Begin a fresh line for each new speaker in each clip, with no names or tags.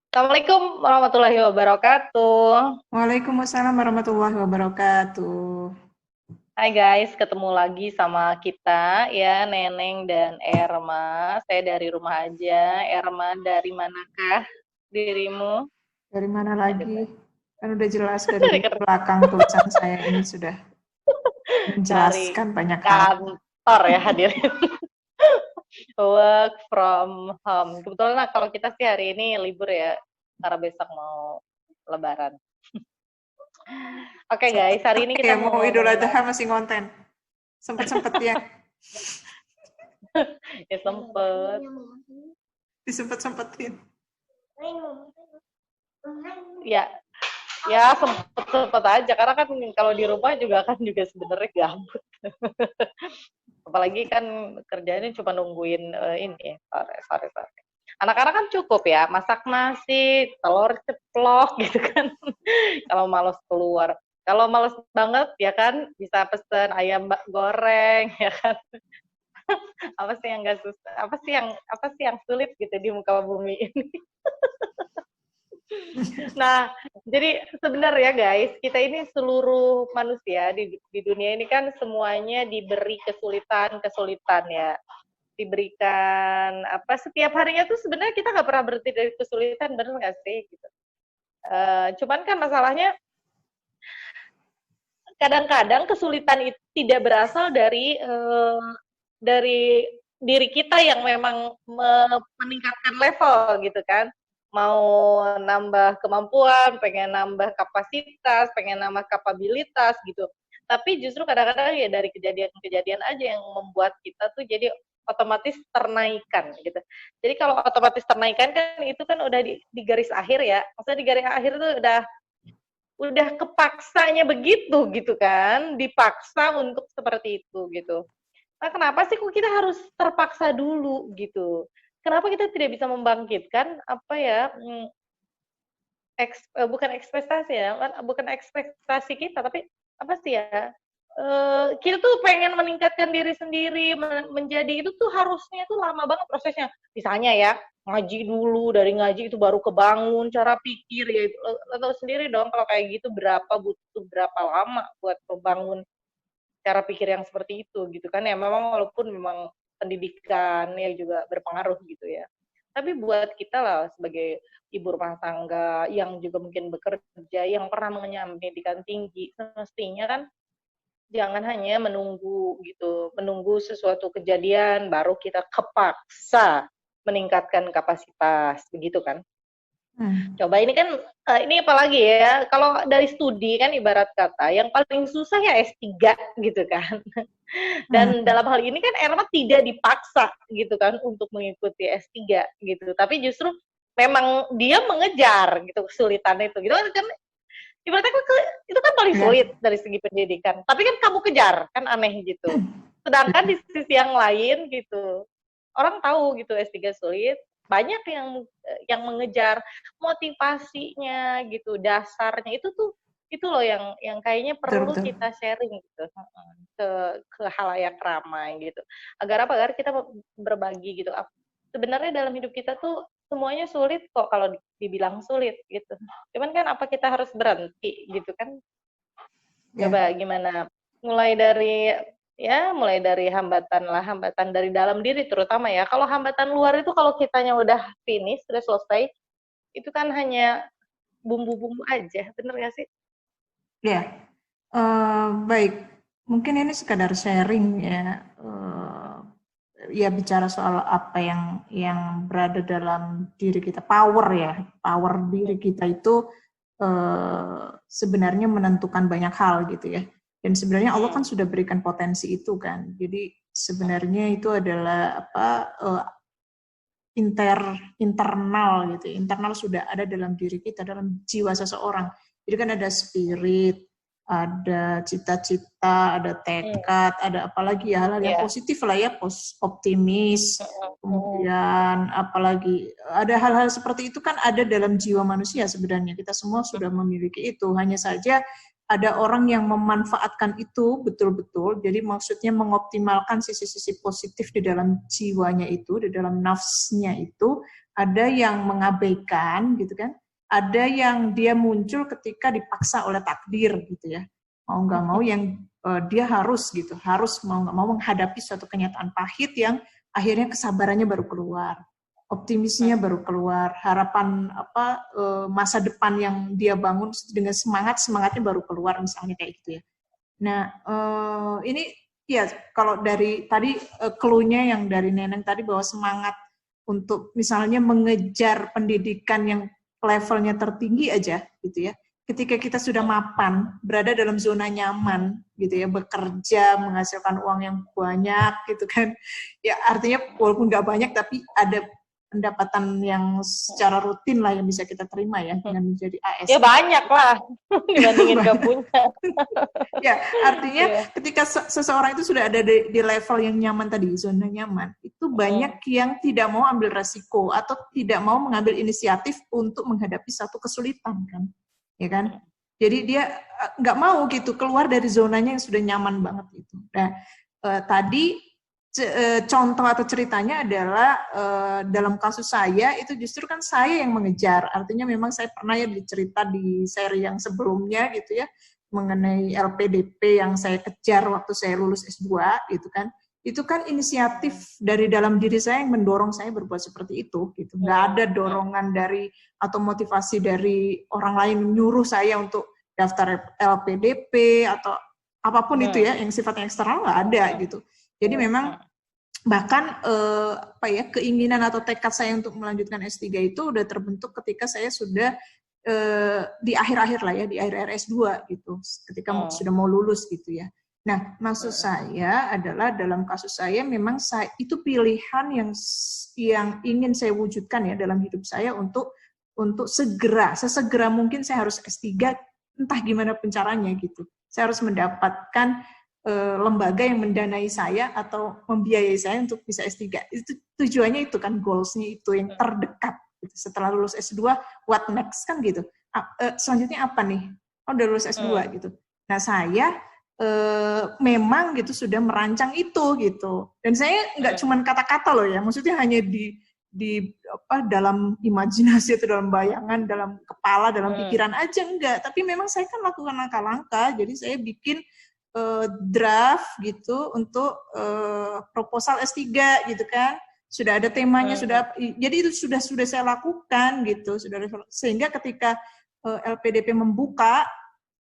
Assalamualaikum warahmatullahi wabarakatuh.
Waalaikumsalam warahmatullahi wabarakatuh.
Hai guys, ketemu lagi sama kita ya, Neneng dan Erma. Saya dari rumah aja. Erma, dari manakah dirimu?
Dari mana
Aduh,
lagi? Kan udah jelas dari
dari
belakang tulisan saya ini sudah
dari
menjelaskan banyak hal.
kantor ya hadirin. Work from home. Kebetulan lah kalau kita sih hari ini libur ya, karena besok mau lebaran. Oke guys, hari ini
Oke,
kita mau
mau Idul
ngomongin
Adha masih konten. Sempet-sempet ya,
ya sempet.
disempet-sempetin.
Ya, ya sempet-sempet aja karena kan kalau di rumah juga kan juga sebenarnya gabut. Apalagi kan kerjanya cuma nungguin ini sore. Anak-anak kan cukup ya masak nasi, telur ceplok gitu kan. Kalau males keluar. Kalau males banget ya kan bisa pesen ayam goreng ya kan. Apa sih yang gak susah? Apa sih yang sulit gitu di muka bumi ini? Nah, jadi sebenarnya guys, kita ini seluruh manusia di dunia ini kan semuanya diberi kesulitan-kesulitan ya. Diberikan apa setiap harinya tuh sebenarnya kita nggak pernah berhenti dari kesulitan, bener nggak sih? Gitu. Cuman kan masalahnya kadang-kadang kesulitan itu tidak berasal dari diri kita yang memang meningkatkan level gitu kan, mau nambah kemampuan, pengen nambah kapasitas, pengen nambah kapabilitas gitu. Tapi justru kadang-kadang ya dari kejadian-kejadian aja yang membuat kita tuh jadi otomatis ternaikan gitu. Jadi kalau otomatis ternaikan kan itu kan udah di garis akhir ya. Maksudnya di garis akhir tuh udah kepaksanya begitu gitu kan, dipaksa untuk seperti itu gitu. Nah, kenapa sih kok kita harus terpaksa dulu gitu? Kenapa kita tidak bisa membangkitkan apa ya? Bukan ekspektasi ya, bukan ekspektasi kita, tapi apa sih ya? Kita tuh pengen meningkatkan diri sendiri, menjadi itu tuh harusnya tuh lama banget prosesnya. Misalnya ya, ngaji dulu, dari ngaji itu baru kebangun cara pikir ya. Lo tahu sendiri dong kalau kayak gitu butuh berapa lama buat membangun cara pikir yang seperti itu gitu kan ya, memang walaupun memang pendidikan ya juga berpengaruh gitu ya, tapi buat kita lah sebagai ibu rumah tangga yang juga mungkin bekerja yang pernah mengenyam pendidikan tinggi, semestinya kan jangan hanya menunggu gitu, menunggu sesuatu kejadian baru kita kepaksa meningkatkan kapasitas begitu kan.
Hmm.
Coba ini kan ini apalagi ya, kalau dari studi kan ibarat kata yang paling susah ya S3 gitu kan. Dan
Hmm.
dalam hal ini kan Erma tidak dipaksa gitu kan untuk mengikuti S3 gitu. Tapi justru memang dia mengejar gitu kesulitan itu. Gitu kan ibaratnya itu kan paling
Ya.
sulit dari segi pendidikan. Tapi kan kamu kejar, kan aneh gitu. Sedangkan di sisi yang lain gitu, orang tahu gitu S3 sulit, banyak yang mengejar motivasinya gitu, dasarnya itu loh yang kayaknya
Betul,
perlu
betul.
kita sharing gitu ke ke halayak ramai gitu. Agar kita berbagi gitu. Sebenarnya dalam hidup kita tuh semuanya sulit kok kalau dibilang sulit gitu. Cuman kan apa kita harus berhenti gitu kan?
Ya.
Coba gimana? Mulai dari hambatan lah, hambatan dari dalam diri terutama ya. Kalau hambatan luar itu kalau kitanya udah finish, sudah selesai, itu kan hanya bumbu-bumbu aja, bener gak sih?
Ya. Baik. Mungkin ini sekadar sharing ya. Ya bicara soal apa yang berada dalam diri kita, power ya, power diri kita itu sebenarnya menentukan banyak hal gitu ya. Dan sebenarnya Allah kan
Hmm.
sudah berikan potensi itu kan. Jadi sebenarnya itu adalah apa internal gitu. Internal sudah ada dalam diri kita, dalam jiwa seseorang. Jadi kan ada spirit, ada cita-cita, ada
Hmm.
tekad, ada apalagi ya hal-hal yang
Ya.
positif lah ya, optimis,
Hmm.
kemudian apalagi ada hal-hal seperti itu kan ada dalam jiwa manusia sebenarnya. Kita semua sudah memiliki itu, hanya saja ada orang yang memanfaatkan itu betul-betul, jadi maksudnya mengoptimalkan sisi-sisi positif di dalam jiwanya itu, di dalam nafsnya itu, ada yang mengabaikan gitu kan, ada yang dia muncul ketika dipaksa oleh takdir gitu ya, mau nggak mau yang dia harus gitu, harus mau nggak mau menghadapi suatu kenyataan pahit yang akhirnya kesabarannya baru keluar, optimisnya baru keluar, harapan masa depan yang dia bangun dengan semangatnya baru keluar misalnya kayak gitu ya. Nah ini ya kalau dari tadi clue-nya yang dari Neneng tadi bahwa semangat untuk misalnya mengejar pendidikan yang levelnya tertinggi aja gitu ya. Ketika kita sudah mapan, berada dalam zona nyaman gitu ya, bekerja, menghasilkan uang yang banyak gitu kan. Ya artinya walaupun nggak banyak tapi ada pendapatan yang secara rutin lah yang bisa kita terima ya dengan menjadi ASN.
Ya banyak lah dibandingin nggak punya.
Ya artinya ketika seseorang itu sudah ada di level yang nyaman tadi, zona nyaman, itu banyak yang tidak mau ambil resiko atau tidak mau mengambil inisiatif untuk menghadapi satu kesulitan kan, ya kan? Jadi dia nggak mau gitu keluar dari zonanya yang sudah nyaman banget itu. Nah tadi contoh atau ceritanya adalah dalam kasus saya itu justru kan saya yang mengejar, artinya memang saya pernah ya dicerita di seri yang sebelumnya gitu ya mengenai LPDP yang saya kejar waktu saya lulus S2 gitu kan, itu kan inisiatif dari dalam diri saya yang mendorong saya berbuat seperti itu gitu, nggak ada dorongan dari atau motivasi dari orang lain nyuruh saya untuk daftar LPDP atau apapun itu ya yang sifatnya eksternal, nggak ada gitu. Jadi memang bahkan keinginan atau tekad saya untuk melanjutkan S3 itu udah terbentuk ketika saya sudah di akhir-akhir lah ya, di akhir-akhir S2 gitu, ketika sudah mau lulus gitu ya. Nah, maksud saya adalah dalam kasus saya memang itu pilihan yang ingin saya wujudkan ya dalam hidup saya untuk sesegera mungkin saya harus S3, entah gimana pun caranya gitu. Saya harus mendapatkan lembaga yang mendanai saya atau membiayai saya untuk bisa S3. Itu tujuannya itu kan, goals-nya itu yang terdekat. Gitu. Setelah lulus S2, what next kan gitu. Selanjutnya apa nih? Oh, udah lulus S2 gitu. Nah, saya memang gitu sudah merancang itu gitu. Dan saya nggak cuma kata-kata loh ya, maksudnya hanya di dalam imajinasi atau dalam bayangan, dalam kepala, dalam pikiran aja enggak. Tapi memang saya kan lakukan langkah-langkah. Jadi saya bikin draft gitu untuk proposal S3 gitu kan, sudah ada temanya, jadi itu sudah saya lakukan gitu, sehingga ketika LPDP membuka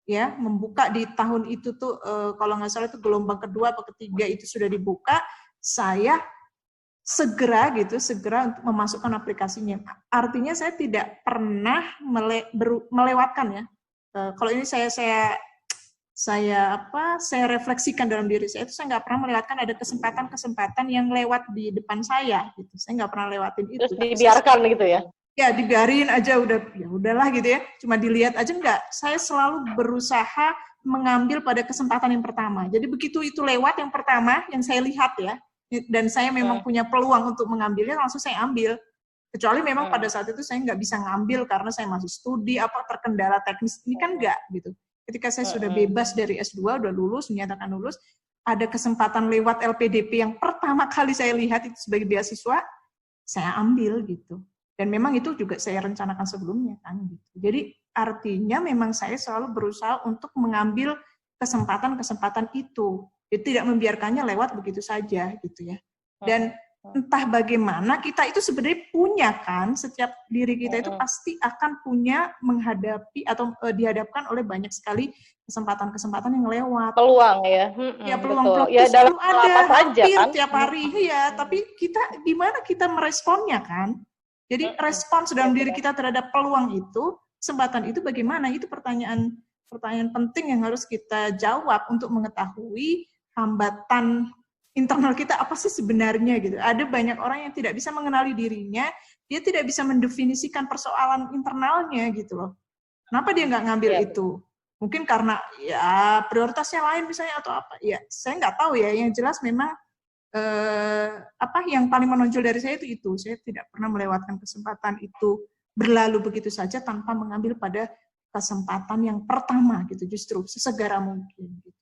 di tahun itu tuh kalau nggak salah itu gelombang kedua atau ketiga itu sudah dibuka, saya segera untuk memasukkan aplikasinya. Artinya saya tidak pernah melewatkan ya. Kalau ini saya refleksikan dalam diri saya, itu saya nggak pernah melewatkan ada kesempatan yang lewat di depan saya gitu. Saya nggak pernah lewatin itu.
Terus dibiarkan gitu ya?
Ya, dibiarin aja, udahlah gitu ya. Cuma dilihat aja enggak. Saya selalu berusaha mengambil pada kesempatan yang pertama. Jadi begitu itu lewat yang pertama yang saya lihat ya, dan saya memang punya peluang untuk mengambilnya, langsung saya ambil. Kecuali memang pada saat itu saya nggak bisa ngambil karena saya masih studi, terkendala teknis, ini kan enggak gitu. Ketika saya sudah bebas dari S2, udah lulus, menyatakan lulus, ada kesempatan lewat LPDP yang pertama kali saya lihat itu sebagai beasiswa, saya ambil gitu. Dan memang itu juga saya rencanakan sebelumnya kan gitu. Jadi artinya memang saya selalu berusaha untuk mengambil kesempatan-kesempatan itu. Jadi tidak membiarkannya lewat begitu saja gitu ya. Dan entah bagaimana kita itu sebenarnya punya kan, setiap diri kita itu pasti akan punya menghadapi atau dihadapkan oleh banyak sekali kesempatan-kesempatan yang lewat.
Peluang ya.
Ya peluang-peluang
ya, dalam
ada
saja kan
tiap hari ya, tapi kita gimana kita meresponnya kan? Jadi respons dalam diri kita terhadap peluang itu, kesempatan itu bagaimana? Itu pertanyaan penting yang harus kita jawab untuk mengetahui hambatan internal kita apa sih sebenarnya gitu. Ada banyak orang yang tidak bisa mengenali dirinya, dia tidak bisa mendefinisikan persoalan internalnya gitu loh. Kenapa dia nggak ngambil itu? Mungkin karena ya prioritasnya lain misalnya atau apa. Ya saya nggak tahu ya. Yang jelas memang yang paling menonjol dari saya itu. Saya tidak pernah melewatkan kesempatan itu berlalu begitu saja tanpa mengambil pada kesempatan yang pertama gitu, justru sesegera mungkin. Gitu.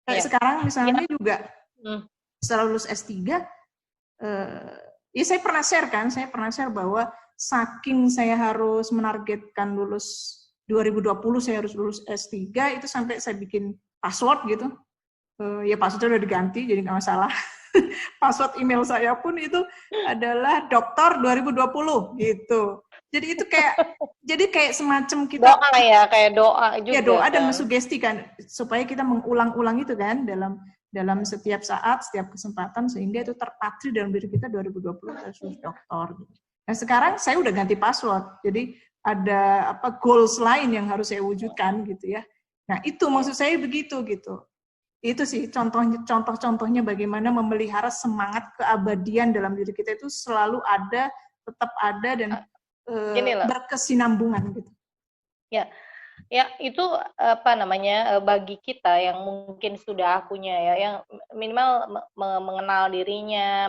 Kayak sekarang misalnya juga setelah lulus S3, ya saya pernah share bahwa saking saya harus menargetkan lulus 2020 saya harus lulus S3, itu sampai saya bikin password gitu. Ya passwordnya udah diganti, jadi nggak masalah. Password email saya pun itu adalah doktor 2020 gitu. Jadi itu kayak semacam kita
doa ya, kayak doa juga.
Ya doa dan
kan.
mensugesti kan, supaya kita mengulang-ulang itu kan dalam setiap saat, setiap kesempatan, sehingga itu terpatri dalam diri kita 2020 harus dokter. Gitu. Nah sekarang saya udah ganti password, jadi ada goals lain yang harus saya wujudkan gitu ya. Nah itu maksud saya begitu gitu. Itu sih contoh-contohnya bagaimana memelihara semangat keabadian dalam diri kita itu selalu ada, tetap ada dan berkesinambungan gitu.
Ya itu bagi kita yang mungkin sudah punya ya, yang minimal mengenal dirinya,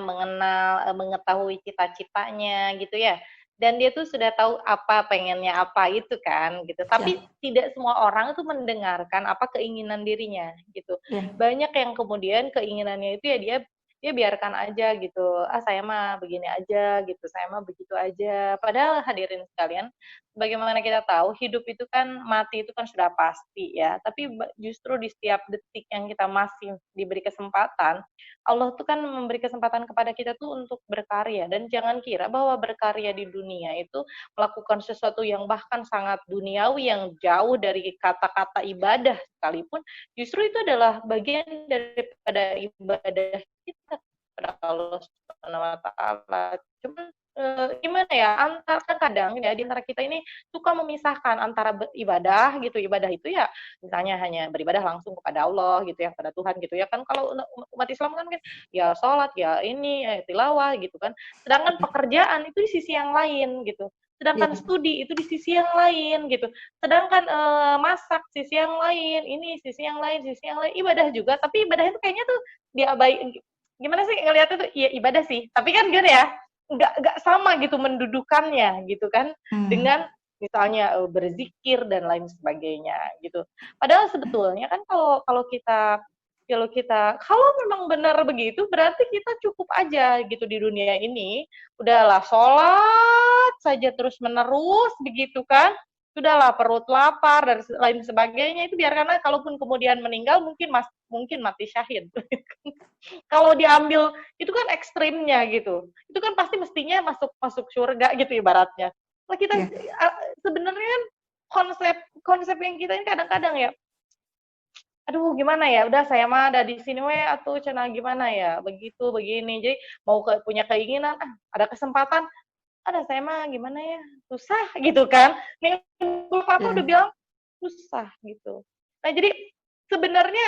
mengetahui cita-citanya gitu ya. Dan dia tuh sudah tahu apa pengennya apa itu kan gitu. Tapi tidak semua orang itu mendengarkan apa keinginan dirinya gitu. Banyak yang kemudian keinginannya itu ya dia biarkan aja gitu. Saya mah begini aja gitu, saya mah begitu aja. Padahal hadirin sekalian, bagaimana kita tahu hidup itu kan, mati itu kan sudah pasti ya. Tapi justru di setiap detik yang kita masih diberi kesempatan, Allah tuh kan memberi kesempatan kepada kita tuh untuk berkarya. Dan jangan kira bahwa berkarya di dunia itu melakukan sesuatu yang bahkan sangat duniawi, yang jauh dari kata-kata ibadah sekalipun, justru itu adalah bagian daripada ibadah kita kepada Allah Subhanahu wa taala. Cuman gimana ya, kadang ya di antara kita ini suka memisahkan antara ibadah gitu. Ibadah itu ya misalnya hanya beribadah langsung kepada Allah gitu ya, kepada Tuhan gitu ya kan. Kalau umat Islam kan ya sholat, ya ini tilawah gitu kan. Sedangkan pekerjaan itu di sisi yang lain gitu. Sedangkan studi itu di sisi yang lain gitu. Sedangkan masak sisi yang lain, ini sisi yang lain, ibadah juga, tapi ibadah itu kayaknya tuh diabaikan. Gimana sih ngeliatnya tuh? Iya ibadah sih, tapi kan gini ya, nggak sama gitu mendudukannya gitu kan, dengan misalnya berzikir dan lain sebagainya gitu. Padahal sebetulnya kan kalau memang benar begitu, berarti kita cukup aja gitu di dunia ini, udahlah sholat saja terus menerus begitu kan, sudahlah perut lapar dan lain sebagainya, itu biarkan aja. Kalaupun kemudian meninggal mungkin mati syahid. Kalau diambil itu kan ekstrimnya gitu, itu kan pasti mestinya masuk surga gitu ibaratnya. Nah kita sebenarnya kan konsep yang kita ini kadang-kadang ya, aduh gimana ya, udah saya mah ada di sini atau cenah gimana ya, begitu begini, jadi mau punya keinginan, ada kesempatan, ada saya mah gimana ya, susah gitu kan. Nih Papa udah bilang susah gitu. Nah jadi sebenarnya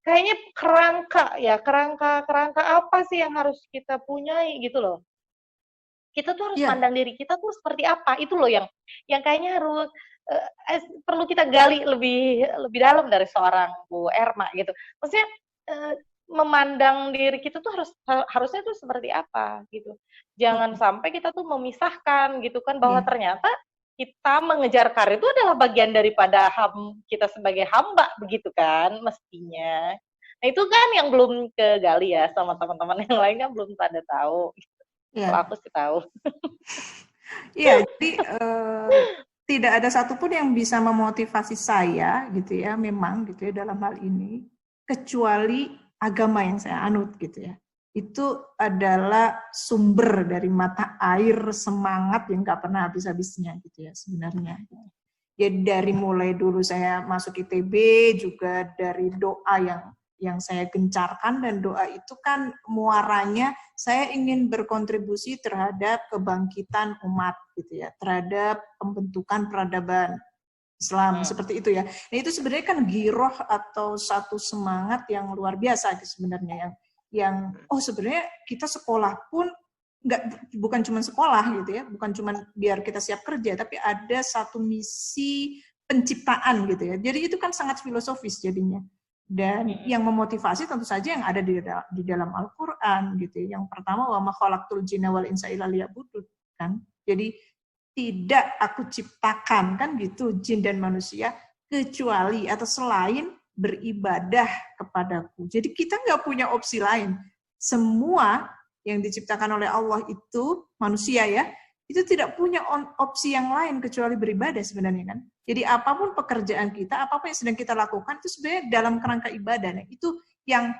kayaknya kerangka apa sih yang harus kita punyai gitu loh. Kita tuh harus pandang diri kita tuh seperti apa, itu loh yang kayaknya harus perlu kita gali lebih dalam dari seorang Bu Erma gitu. Maksudnya memandang diri kita tuh harusnya tuh seperti apa gitu. Jangan sampai kita tuh memisahkan gitu kan, bahwa ternyata kita mengejar karir itu adalah bagian daripada kita sebagai hamba begitu kan mestinya. Nah itu kan yang belum kegali ya sama teman-teman yang lain, kan belum pada tahu. Kalau aku sih tahu.
Iya, jadi tidak ada satupun yang bisa memotivasi saya gitu ya, memang gitu ya dalam hal ini, kecuali agama yang saya anut gitu ya. Itu adalah sumber dari mata air semangat yang nggak pernah habis-habisnya gitu ya sebenarnya. Ya dari mulai dulu saya masuk ITB juga dari doa yang saya gencarkan, dan doa itu kan muaranya saya ingin berkontribusi terhadap kebangkitan umat gitu ya, terhadap pembentukan peradaban Islam seperti itu ya. Nah itu sebenarnya kan giroh atau satu semangat yang luar biasa sebenarnya, yang sebenarnya kita sekolah pun bukan cuma sekolah gitu ya, bukan cuma biar kita siap kerja, tapi ada satu misi penciptaan gitu ya. Jadi itu kan sangat filosofis jadinya. Dan yang memotivasi tentu saja yang ada di dalam Al-Quran gitu ya. Yang pertama, wa ma khalaqtul jinna wal insa illa liya'budun kan. Jadi tidak aku ciptakan kan gitu jin dan manusia kecuali atau selain beribadah kepadaku. Jadi kita nggak punya opsi lain. Semua yang diciptakan oleh Allah itu manusia ya, itu tidak punya opsi yang lain kecuali beribadah sebenarnya kan. Jadi apapun pekerjaan kita, apapun yang sedang kita lakukan itu sebenarnya dalam kerangka ibadah. Nah, itu yang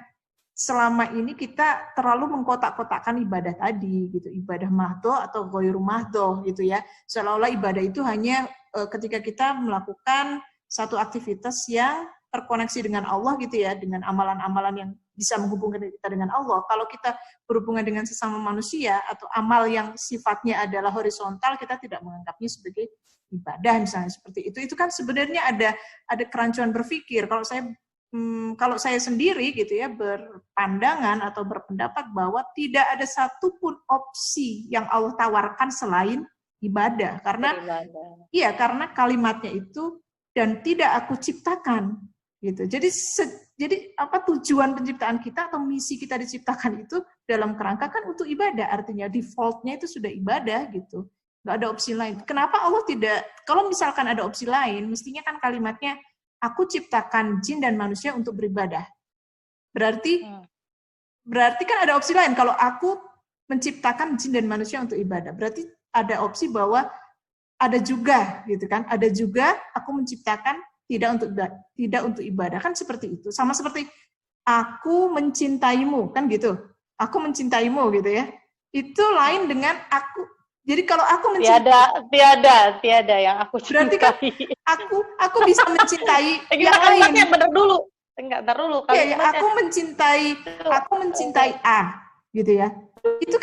selama ini kita terlalu mengkotak-kotakkan ibadah tadi gitu, ibadah mahdoh atau ghairu mahdoh gitu ya, seolah-olah ibadah itu hanya ketika kita melakukan satu aktivitas yang terkoneksi dengan Allah gitu ya, dengan amalan-amalan yang bisa menghubungkan kita dengan Allah. Kalau kita berhubungan dengan sesama manusia atau amal yang sifatnya adalah horizontal, kita tidak menganggapnya sebagai ibadah misalnya seperti itu kan sebenarnya ada kerancuan berpikir. Kalau saya sendiri gitu ya berpandangan atau berpendapat bahwa tidak ada satupun opsi yang Allah tawarkan selain ibadah, karena iya, karena kalimatnya itu dan tidak aku ciptakan gitu. Jadi apa tujuan penciptaan kita atau misi kita diciptakan itu dalam kerangka kan untuk ibadah, artinya defaultnya itu sudah ibadah gitu. Nggak ada opsi lain. Kenapa Allah tidak? Kalau misalkan ada opsi lain, mestinya kan kalimatnya aku ciptakan jin dan manusia untuk beribadah. Berarti kan ada opsi lain. Kalau aku menciptakan jin dan manusia untuk ibadah, berarti ada opsi bahwa ada juga gitu kan. Ada juga aku menciptakan tidak untuk ibadah, kan seperti itu. Sama seperti aku mencintaimu kan gitu. Aku mencintaimu gitu ya. Itu lain dengan aku. Jadi kalau aku mencintai
tiada yang aku cintai. Berarti kan
aku bisa mencintai yang lain.
Bener dulu. Enggak, ntar dulu.
Iya, aku mencintai A, gitu ya. Itu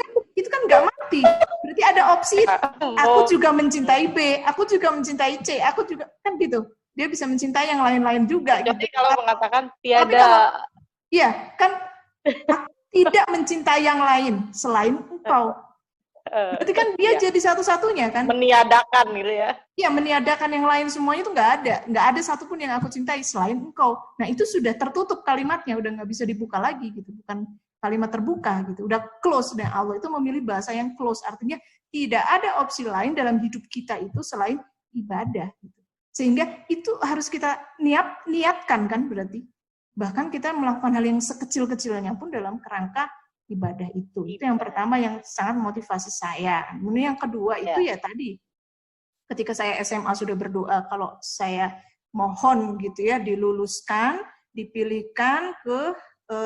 kan nggak mati. Berarti ada opsi. Aku juga mencintai B, aku juga mencintai C, aku juga kan gitu. Dia bisa mencintai yang lain-lain juga.
Jadi
gitu.
kalau mengatakan tiada.
Iya, kan aku tidak mencintai yang lain selain engkau. Berarti kan dia jadi satu-satunya kan?
Meniadakan gitu ya.
Iya, meniadakan yang lain semuanya itu nggak ada satupun yang aku cintai selain engkau. Nah itu sudah tertutup kalimatnya, udah nggak bisa dibuka lagi gitu, bukan kalimat terbuka gitu, udah close. Dan Allah itu memilih bahasa yang close, artinya tidak ada opsi lain dalam hidup kita itu selain ibadah. Gitu. Sehingga itu harus kita niatkan kan berarti. Bahkan kita melakukan hal yang sekecil-kecilnya pun dalam kerangka ibadah itu. Itu yang pertama yang sangat motivasi saya. Kemudian yang kedua itu ya tadi, ketika saya SMA sudah berdoa, kalau saya mohon gitu ya, diluluskan, dipilihkan ke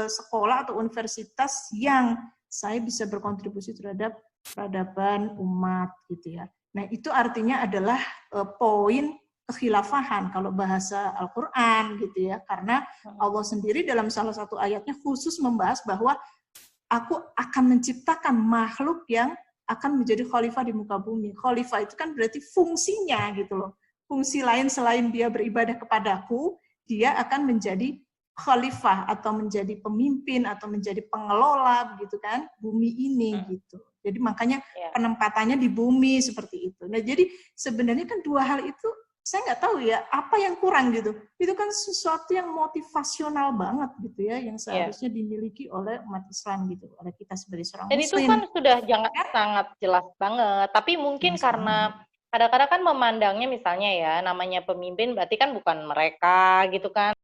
sekolah atau universitas yang saya bisa berkontribusi terhadap peradaban umat gitu ya. Nah itu artinya adalah poin kekhilafahan kalau bahasa Al-Quran gitu ya. Karena Allah sendiri dalam salah satu ayatnya khusus membahas bahwa aku akan menciptakan makhluk yang akan menjadi khalifah di muka bumi. Khalifah itu kan berarti fungsinya gitu loh. Fungsi lain selain dia beribadah kepadaku, dia akan menjadi khalifah atau menjadi pemimpin atau menjadi pengelola begitu kan bumi ini gitu. Jadi makanya penempatannya di bumi seperti itu. Nah jadi sebenarnya kan dua hal itu saya nggak tahu ya apa yang kurang gitu. Itu kan sesuatu yang motivasional banget gitu ya, yang seharusnya dimiliki oleh umat Islam gitu, oleh kita sebagai seorang
Muslim. Dan itu kan sudah sangat jelas banget. Tapi mungkin karena kadang-kadang kan memandangnya misalnya ya namanya pemimpin berarti kan bukan mereka gitu kan.